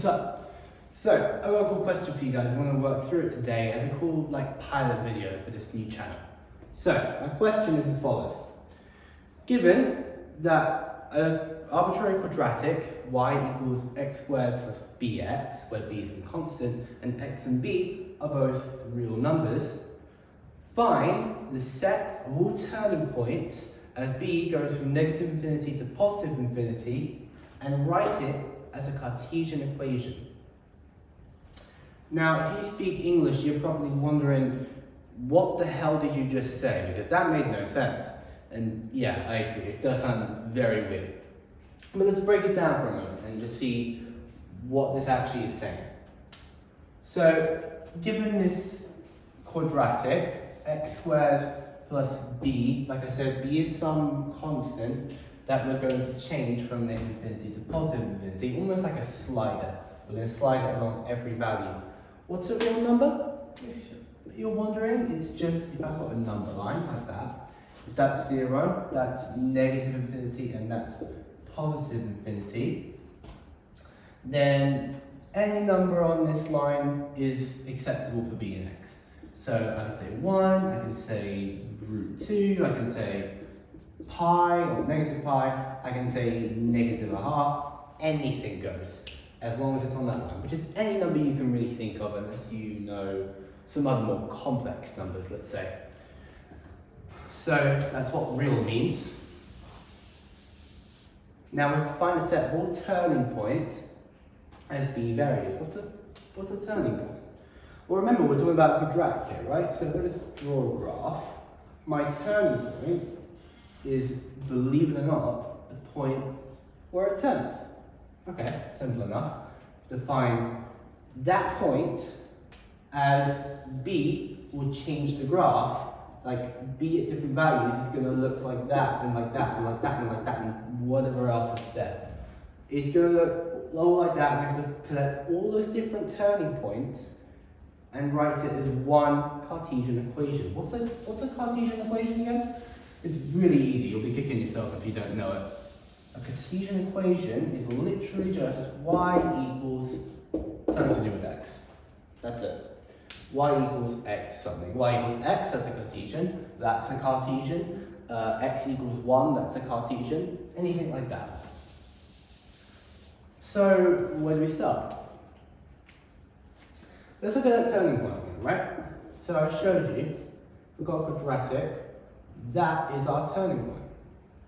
What's up? So, I've got a cool question for you guys. I want to work through it today as a cool pilot video for this new channel. So, my question is as follows. Given that an arbitrary quadratic y equals x squared plus bx, where b is a constant, and x and b are both real numbers, find the set of all turning points as b goes from negative infinity to positive infinity, and write it as a Cartesian equation. Now, if you speak English, you're probably wondering, what the hell did you just say? Because that made no sense. And yeah, I agree, it does sound very weird. But let's break it down for a moment and just see what this actually is saying. So, given this quadratic, x squared plus b, like I said, b is some constant that we're going to change from negative infinity to positive infinity, almost like a slider. We're going to slide it along every value. What's a real number? If you're wondering, it's just, if I've got a number line like that, if that's 0, that's negative infinity, and that's positive infinity, then any number on this line is acceptable for b and x. So I can say 1, I can say root 2, I can say pi or negative pi, I can say negative a half, anything goes, as long as it's on that line, which is any number you can really think of, unless you know some other more complex numbers, let's say. So that's what real means. Now we have to find a set of all turning points as b varies. What's a turning point? Well, remember, we're talking about quadratic here, right? So let's draw a graph. My turning point is, believe it or not, the point where it turns. Okay, simple enough. To find that point as b will change the graph, like b at different values is going to look like that, and like that, and like that, and like that, and whatever else is there. It's going to look all like that, and we have to collect all those different turning points and write it as one Cartesian equation. What's a Cartesian equation again? It's really easy, you'll be kicking yourself if you don't know it. A Cartesian equation is literally just y equals something to do with x. That's it. Y equals x something. Y equals x, that's a Cartesian. That's a Cartesian. X equals 1, that's a Cartesian. Anything like that. So, where do we start? Let's look at that turning point again, right? So I showed you, we've got a quadratic, that is our turning point.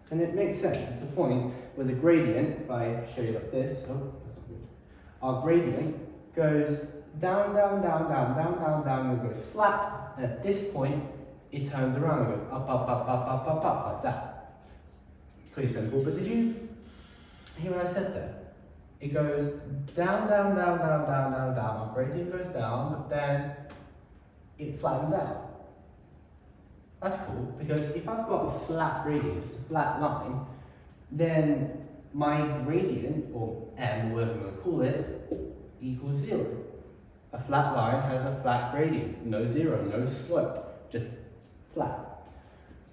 And it makes sense, it's the point where the gradient, if I show you like this, oh, that's not good. Our gradient goes down, down, down, down, down, down, down, and it goes flat, and at this point, it turns around and goes up, up, up, up, up, up, up, like that. Pretty simple, but did you hear what I said there? It goes down, down, down, down, down, down, down. Our gradient goes down, but then it flattens out. That's cool, because if I've got a flat gradient, just a flat line, then my gradient, or m, whatever I'm going to call it, equals 0. A flat line has a flat gradient, no 0, no slope, just flat.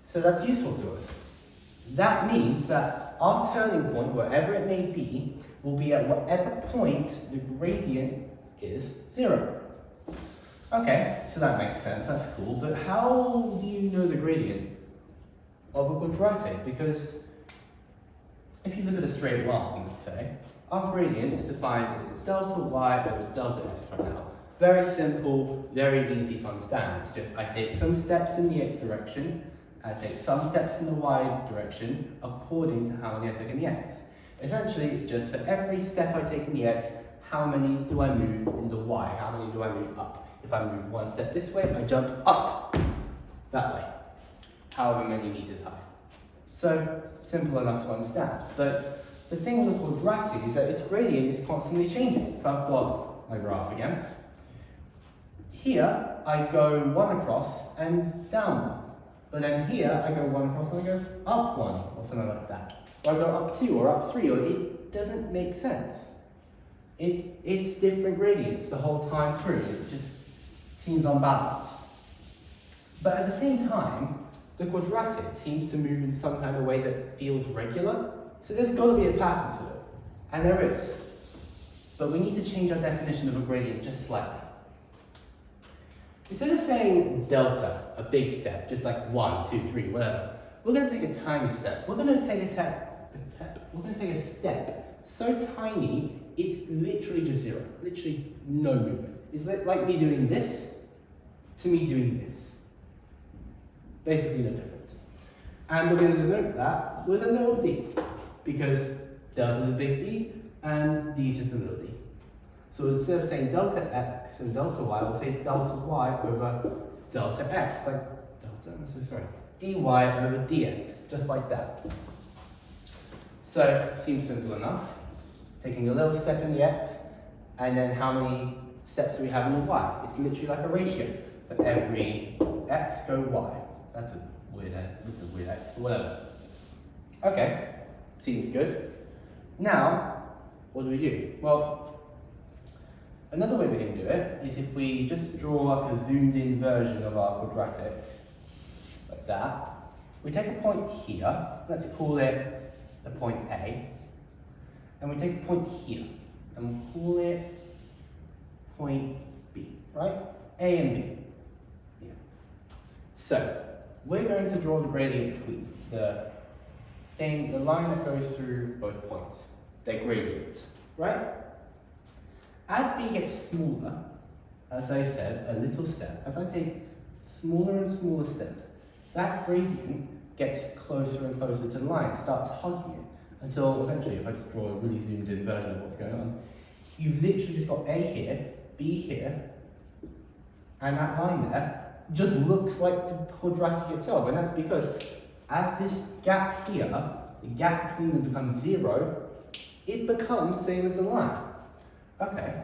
So that's useful to us. That means that our turning point, wherever it may be, will be at whatever point the gradient is 0. Okay, so that makes sense, that's cool, but how do you know the gradient of a quadratic? Because if you look at a straight line, let's say, our gradient is defined as delta y over delta x right now. Very simple, very easy to understand. It's just I take some steps in the x direction, I take some steps in the y direction according to how many I take in the x. Essentially, it's just for every step I take in the x, how many do I move in the y? How many do I move up? If I move one step this way, I jump up that way, however many meters high. So, simple enough to understand. But the thing with a quadratic is that its gradient is constantly changing. If I've got my graph again, here I go 1 across and down 1. But then here I go 1 across and I go up 1, or something like that. Or I go up 2 or up 3, or it doesn't make sense. It's different gradients the whole time through. It just seems unbalanced. But at the same time, the quadratic seems to move in some kind of way that feels regular. So there's got to be a pattern to it. And there is. But we need to change our definition of a gradient just slightly. Instead of saying delta, a big step, just like 1, 2, 3, whatever, we're going to take a tiny step. We're going to take a step so tiny, it's literally just 0. Literally no movement. It's like me doing this to me doing this. Basically no difference. And we're going to denote that with a little d, because delta is a big D, and d is just a little d. So instead of saying delta x and delta y, we'll say delta y over delta x, like delta, I'm so sorry, dy over dx, just like that. So, seems simple enough. Taking a little step in the x, and then how many steps do we have in the y? It's literally like a ratio. For every x, go y. That's a weird x, but whatever. Okay, seems good. Now, what do? Well, another way we can do it is if we just draw like a zoomed in version of our quadratic, like that. We take a point here, let's call it the point A, and we take a point here, and we'll call it point B, right? A and B. Yeah. So, we're going to draw the gradient between the line that goes through both points. They're gradients, right? As B gets smaller, as I said, a little step, as I take smaller and smaller steps, that gradient gets closer and closer to the line, starts hugging it, until eventually, if I just draw a really zoomed in version of what's going on, you've literally just got A here, B here, and that line there just looks like the quadratic itself, and that's because as this gap here, the gap between them becomes 0, it becomes same as a line. Okay,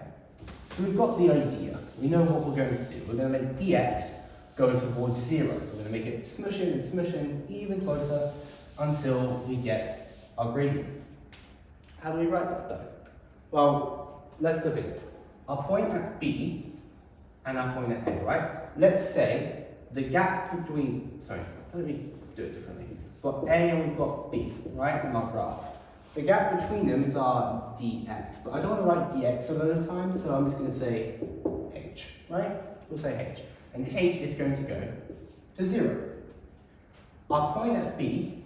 so we've got the idea. We know what we're going to do. We're going to make dx go towards 0. We're going to make it smushing and smushing even closer until we get our gradient. How do we write that though? Well, let's look at it. Our point at B and our point at A, right? Let's say the gap between, let me do it differently. We've got A and we've got B, right, in our graph. The gap between them is our dx, but I don't want to write dx a lot of times, so I'm just going to say h, right? We'll say h. And h is going to go to 0. Our point at B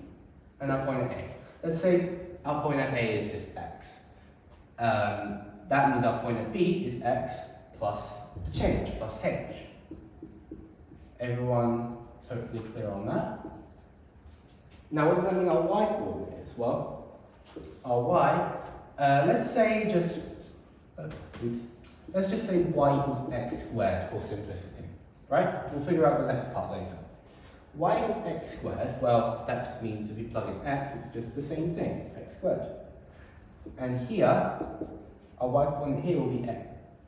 and our point at A. Let's say our point at A is just x. That means our point at B is x plus the change, plus h. Everyone is hopefully clear on that. Now what does that mean our y coordinate is? Well, our y, let's just say y equals x squared for simplicity, right? We'll figure out the next part later. Y equals x squared, well, that just means if you plug in x, it's just the same thing, x squared. And here, our y coordinate here will be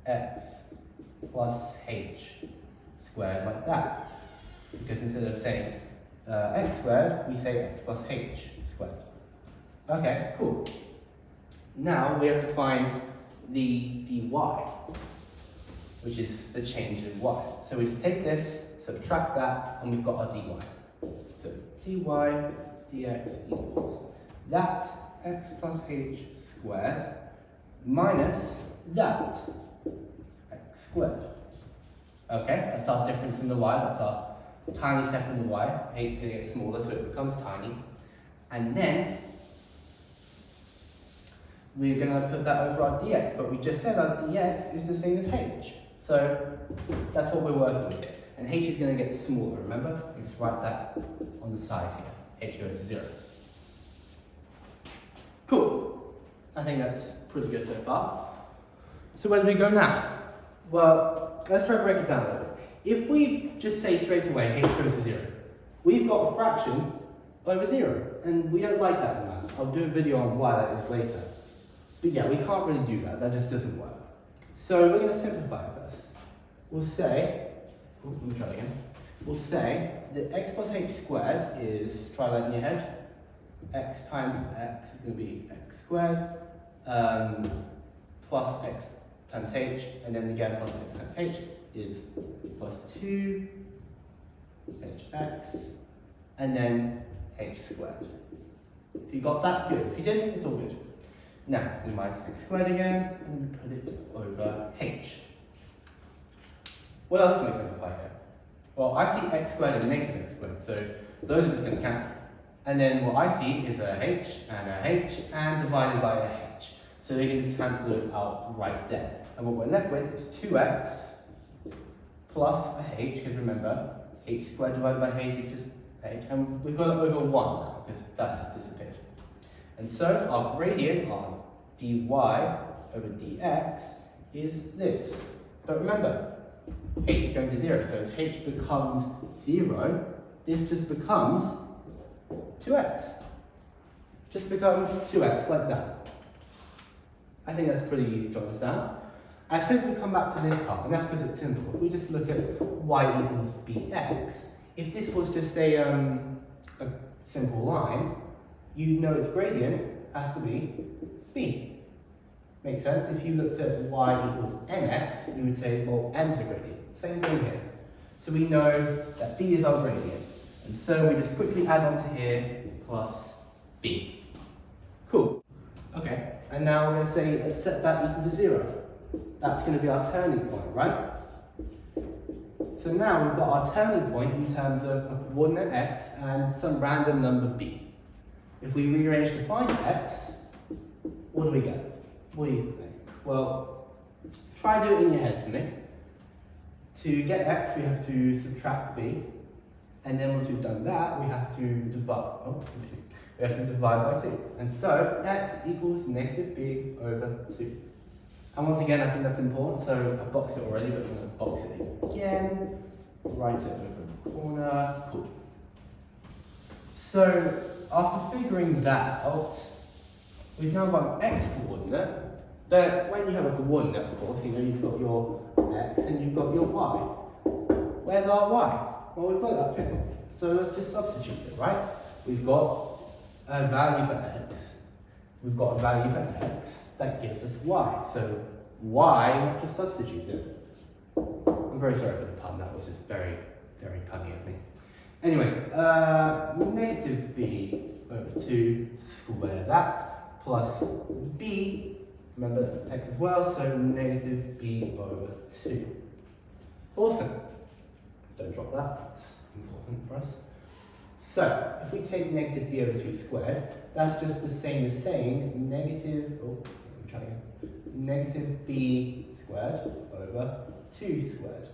x plus h squared, like that. Because instead of saying x squared, we say x plus h squared. Okay, cool. Now we have to find the dy, which is the change in y. So we just take this, subtract that, and we've got our dy. So dy dx equals that x plus h squared minus that x squared. Okay, that's our difference in the y, that's our tiny step in the y. H is going to get smaller, so it becomes tiny. And then we're going to put that over our dx, but we just said our dx is the same as h. So that's what we're working with here. And h is going to get smaller, remember? Let's write that on the side here. H goes to 0. Cool. I think that's pretty good so far. So where do we go now? Well, let's try to break it down a little bit. If we just say straight away h goes to 0, we've got a fraction over 0, and we don't like that in maths. I'll do a video on why that is later. But yeah, we can't really do that, that just doesn't work. So we're going to simplify it first. We'll say, let me try again. We'll say that x plus h squared is, try that in your head, x times x is going to be x squared, plus x times h, and then again plus x times h is plus 2 hx, and then h squared. If you got that, good. If you didn't, it's all good. Now, we minus x squared again, and we put it over h. What else can we simplify here? Well, I see x squared and negative x squared, so those are just going to cancel. And then what I see is a h and divided by a h. So we can just cancel those out right there. And what we're left with is 2x plus a h, because remember, h squared divided by h is just h. And we've got it over 1 now, because that's just disappeared. And so our gradient on dy over dx is this. But remember, h is going to 0, so as h becomes 0, this just becomes 2x. Just becomes 2x like that. I think that's pretty easy to understand. I said we come back to this part, and that's because it's simple. If we just look at y equals bx, if this was just a simple line, you'd know its gradient has to be b. Makes sense? If you looked at y equals mx, you would say, well, m's a gradient. Same thing here. So we know that b is our gradient. And so we just quickly add on to here plus b. Cool. Okay, and now we're going to say, let's set that equal to 0. That's going to be our turning point, right? So now we've got our turning point in terms of a coordinate x and some random number b. If we rearrange to find x, what do we get? What do you think? Well, try do it in your head for me. To get x, we have to subtract b. And then once we've done that, we have to divide. We have to divide by 2. And so x equals negative b over 2. And once again, I think that's important, so I've boxed it already, but I'm going to box it again. Write it over the corner. Cool. So after figuring that out, we've now got an x coordinate. But when you have a coordinate, of course, you know you've got your x and you've got your y. Where's our y? Well, we've got it up here, so let's just substitute it, right? We've got a value for x, we've got a value for x, that gives us y. So y, just substitute it. I'm very sorry for the pun, that was just very, very punny of me. Anyway, negative b over 2, square that, plus b, remember that's x as well, so negative b over 2. Awesome. Don't drop that, it's important for us. So, if we take negative b over 2 squared, that's just the same as saying negative b squared over 2 squared.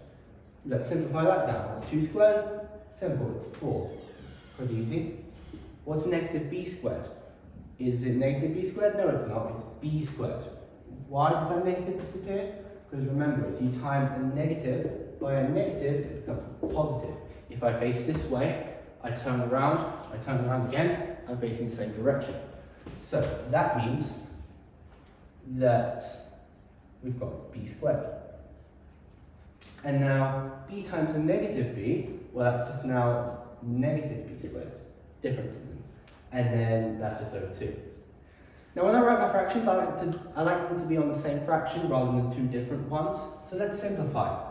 Let's simplify that down. What's 2 squared? Simple, it's 4. Pretty easy. What's negative b squared? Is it negative b squared? No, it's not. It's b squared. Why does that negative disappear? Because remember, as you times a negative by a negative, it becomes positive. If I face this way, I turn around again, I'm facing the same direction. So that means that we've got b squared. And now b times a negative b, well that's just now negative b squared, difference. And then that's just over 2. Now when I write my fractions, I like them to be on the same fraction rather than 2 different ones. So let's simplify.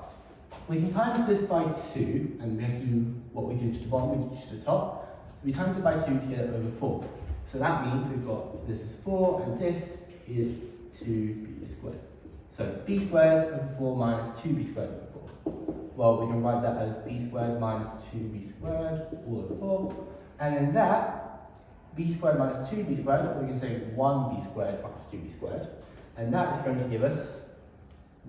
We can times this by 2, and we have to do what we do to the bottom, we do to the top. We times it by 2 to get it over 4. So that means we've got this is 4, and this is 2b squared. So b squared over 4 minus 2b squared over 4. Well, we can write that as b squared minus 2b squared all over 4. And then that, b squared minus 2b squared, we can say 1b squared minus 2b squared. And that is going to give us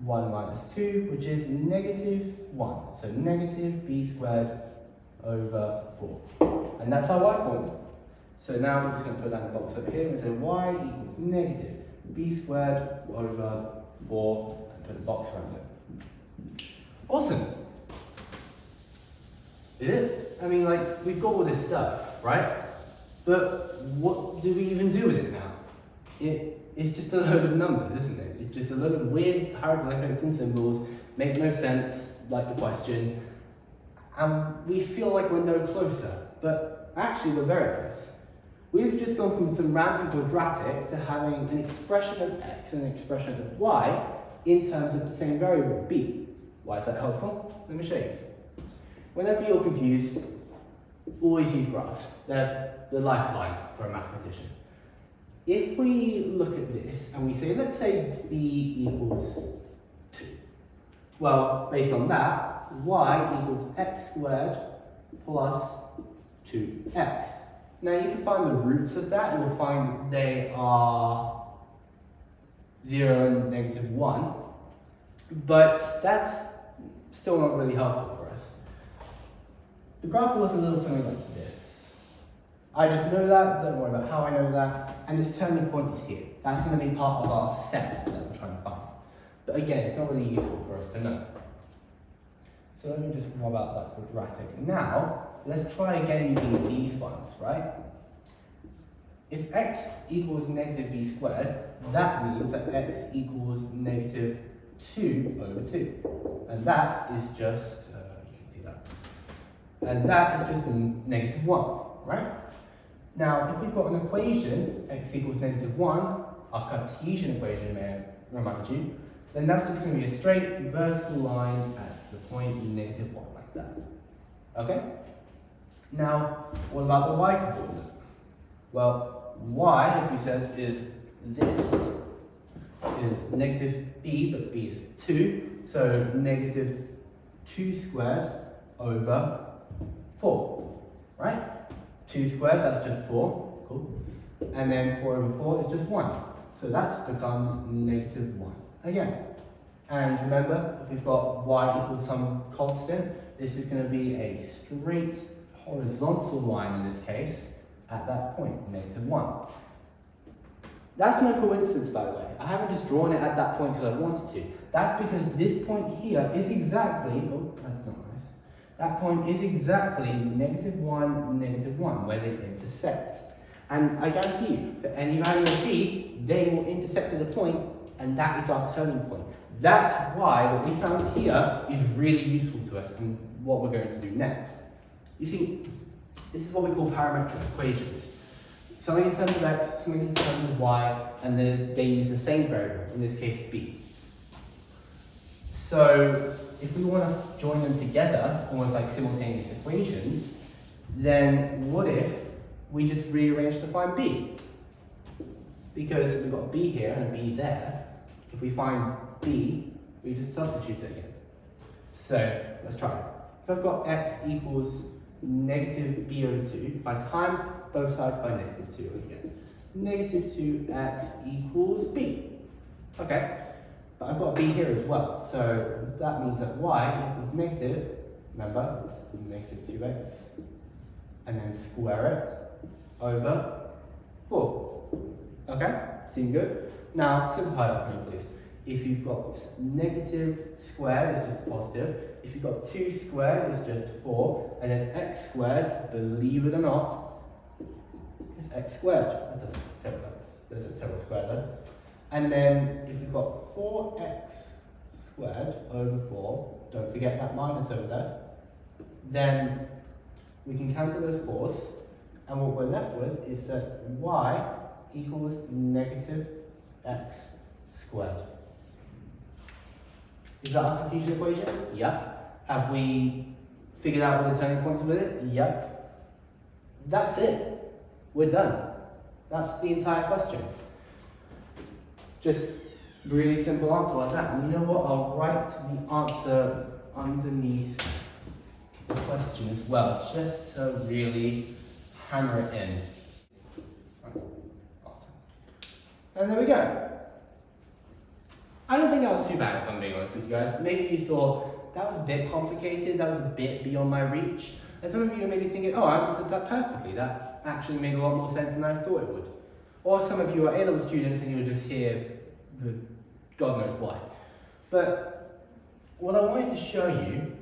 1 minus 2, which is negative 1. So negative b squared over 4. And that's our y coordinate. So now we're just going to put that in the box over here and say y equals negative b squared over 4, and put a box around it. Awesome. Is it? I mean, like, we've got all this stuff, right? But what do we even do with it now? It's just a load of numbers, isn't it? It's just a load of weird hieroglyphics and symbols, make no sense, like the question, and we feel like we're no closer, but actually we're very close. We've just gone from some random quadratic to having an expression of x and an expression of y in terms of the same variable, b. Why is that helpful? Let me show you. Whenever you're confused, always use graphs. They're the lifeline for a mathematician. if we look at this and we say, let's say b equals 2. Well, based on that, y equals x squared plus 2x. Now you can find the roots of that. You'll find they are 0 and negative 1. But that's still not really helpful for us. The graph will look a little something like this. I just know that, don't worry about how I know that, and this turning point is here. That's going to be part of our set that we're trying to find. But again, it's not really useful for us to know. So let me just draw about that quadratic. Now, let's try again using these ones, right? If x equals negative b squared, that means that x equals negative 2 over 2. And that is just, you can see that. And that is just negative 1, right? Now, if we've got an equation, x equals negative 1, our Cartesian equation, may I remind you, then that's just going to be a straight vertical line at the point negative 1, like that. Okay? Now, what about the y coordinate? Well, y, as we said, is this. Is negative b, but b is 2. So negative 2 squared over 4, right? 2 squared, that's just 4. Cool. And then 4 over 4 is just 1. So that just becomes negative 1 again. And remember, if we've got y equals some constant, this is going to be a straight horizontal line in this case at that point, negative 1. That's no coincidence, by the way. I haven't just drawn it at that point because I wanted to. That's because this point here is exactly, oh, that's not nice. That point is exactly negative 1, where they intersect. And I guarantee you, for any value of b, they will intersect at a point, and that is our turning point. That's why what we found here is really useful to us and what we're going to do next. You see, this is what we call parametric equations. Something in terms of x, something in terms of y, and then they use the same variable, in this case b. So if we want to join them together, almost like simultaneous equations, then what if we just rearrange to find b? Because we've got b here and b there. If we find b, we just substitute it again. So let's try it. If I've got x equals negative b over 2, if I times both sides by negative 2 again, negative 2x equals b. Okay, but I've got b here as well, so that means that y equals negative, remember, it's negative 2x, and then square it over 4. Okay, seem good? Now, simplify that for me, please. If you've got negative squared, it's just positive. If you've got 2 squared, it's just 4. And then x squared, believe it or not, is x squared. There's a total square there. And then if you've got 4x squared over 4, don't forget that minus over there, then we can cancel those 4's. And what we're left with is that y equals negative x squared. Is that our Cartesian equation? Yep. Have we figured out what the turning points with it? Yep. That's it. We're done. That's the entire question. Just really simple answer like that. And you know what? I'll write the answer underneath the question as well, just to really hammer it in. Awesome. And there we go. I don't think that was too bad, if I'm being honest with you guys. Maybe you thought that was a bit complicated, that was a bit beyond my reach. And some of you are maybe thinking, oh, I understood that perfectly. That actually made a lot more sense than I thought it would. Or some of you are A-level students and you were just here for God knows why. But what I wanted to show you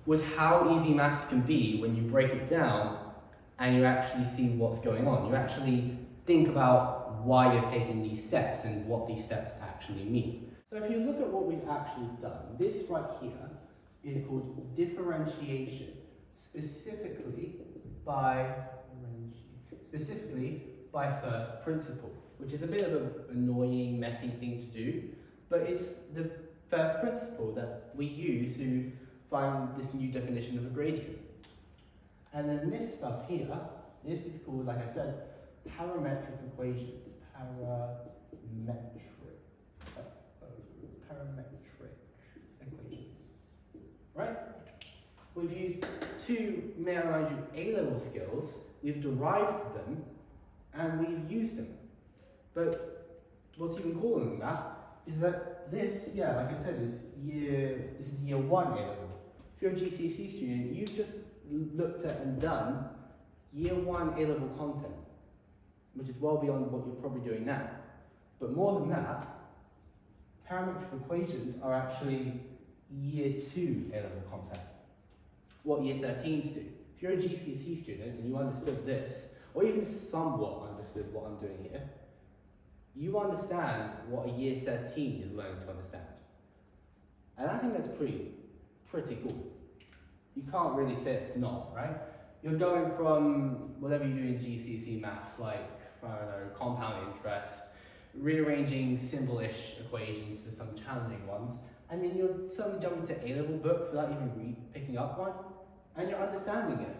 was how easy maths can be when you break it down and you actually see what's going on. You actually think about why you're taking these steps and what these steps actually mean. So if you look at what we've actually done, this right here is called differentiation, specifically by first principle, which is a bit of an annoying, messy thing to do, but it's the first principle that we use to find this new definition of a gradient. And then this stuff here, this is called, like I said, parametric equations. Parametric equations. Right? We've used two, may I remind you, A-level skills, we've derived them, and we've used them. But what's even cooler than that is that this, yeah, like I said, this is year 1 A-level. If you're a GCSE student, you've just looked at and done year 1 A-level content, which is well beyond what you're probably doing now. But more than that, parametric equations are actually year 2 A-level content. What year 13s do. If you're a GCSE student and you understood this, or even somewhat understood what I'm doing here, you understand what a year 13 is learning to understand. And I think that's pretty cool. You can't really say it's not, right? You're going from whatever you do in GCSE maths, like, I don't know, compound interest, rearranging symbol-ish equations to some challenging ones, and then you're suddenly jumping to A-level books without even picking up one, and you're understanding it.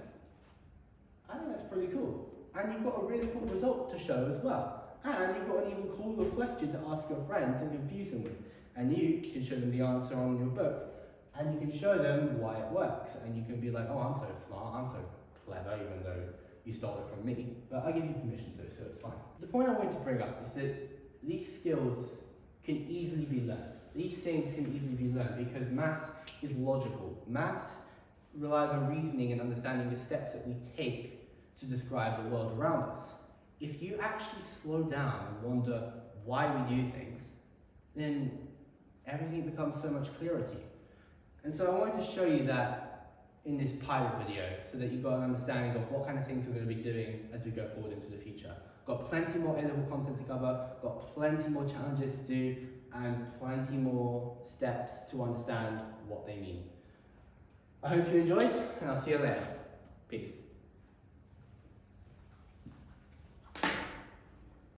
I think that's pretty cool. And you've got a really cool result to show as well. And you've got an even cooler question to ask your friends and confuse them with. And you can show them the answer on your book. And you can show them why it works. And you can be like, oh, I'm so smart, I'm so clever, even though you stole it from me. But I give you permission to, so it's fine. The point I want to bring up is that these skills can easily be learned. These things can easily be learned because maths is logical. Maths relies on reasoning and understanding the steps that we take to describe the world around us. If you actually slow down and wonder why we do things, then everything becomes so much clearer to you. And so I wanted to show you that in this pilot video so that you've got an understanding of what kind of things we're going to be doing as we go forward into the future. Got plenty more A-level content to cover, got plenty more challenges to do, and plenty more steps to understand what they mean. I hope you enjoyed, and I'll see you later. Peace.